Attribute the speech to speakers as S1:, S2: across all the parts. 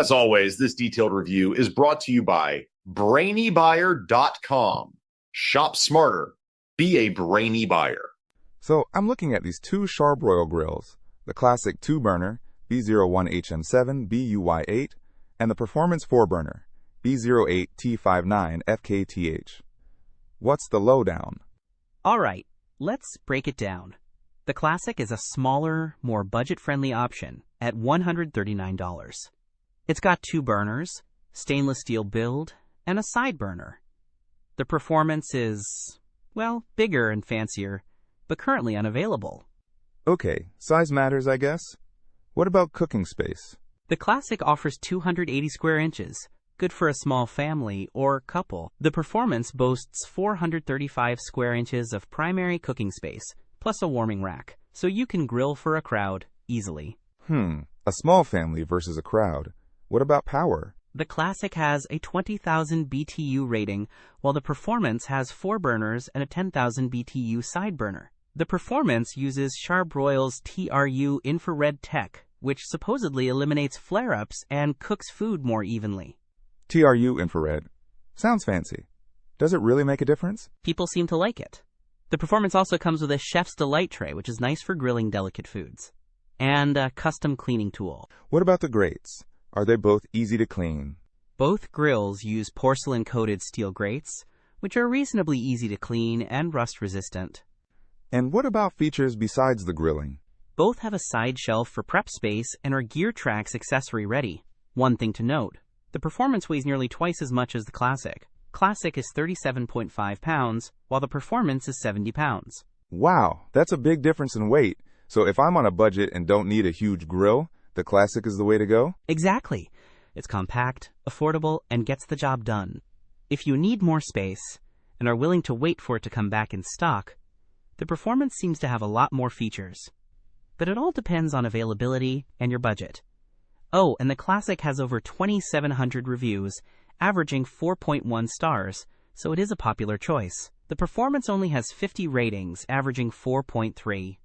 S1: As always, this detailed review is brought to you by BrainyBuyer.com. Shop smarter. Be a brainy buyer.
S2: So I'm looking at these two Charbroil grills, the classic 2-burner B01HM7BUY8 and the performance 4-burner B08T59FKTH. What's the lowdown?
S3: All right, let's break it down. The Classic is a smaller, more budget-friendly option at $139. It's got 2 burners, stainless steel build, and a side burner. The performance is, well, bigger and fancier, but currently unavailable.
S2: Okay, size matters, I guess. What about cooking space?
S3: The Classic offers 280 square inches, good for a small family or couple. The Performance boasts 435 square inches of primary cooking space, plus a warming rack, so you can grill for a crowd easily.
S2: A small family versus a crowd. What about power?
S3: The Classic has a 20,000 BTU rating, while the Performance has 4 burners and a 10,000 BTU side burner. The Performance uses Charbroil's TRU infrared tech, which supposedly eliminates flare-ups and cooks food more evenly.
S2: TRU infrared. Sounds fancy. Does it really make a difference?
S3: People seem to like it. The Performance also comes with a Chef's Delight tray, which is nice for grilling delicate foods, and a custom cleaning tool.
S2: What about the grates? Are they both easy to clean?
S3: Both grills use porcelain-coated steel grates, which are reasonably easy to clean and rust-resistant.
S2: And what about features besides the grilling?
S3: Both have a side shelf for prep space and are GearTrax accessory ready. One thing to note, the Performance weighs nearly twice as much as the Classic. Classic is 37.5 pounds, while the Performance is 70 pounds.
S2: Wow, that's a big difference in weight. So if I'm on a budget and don't need a huge grill, the Classic is the way to go?
S3: Exactly. It's compact, affordable, and gets the job done. If you need more space and are willing to wait for it to come back in stock, the Performance seems to have a lot more features. But it all depends on availability and your budget. Oh, and the Classic has over 2,700 reviews, averaging 4.1 stars, so it is a popular choice. The Performance only has 50 ratings, averaging 4.3.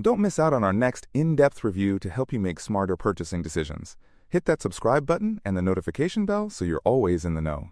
S2: Don't miss out on our next in-depth review to help you make smarter purchasing decisions. Hit that subscribe button and the notification bell so you're always in the know.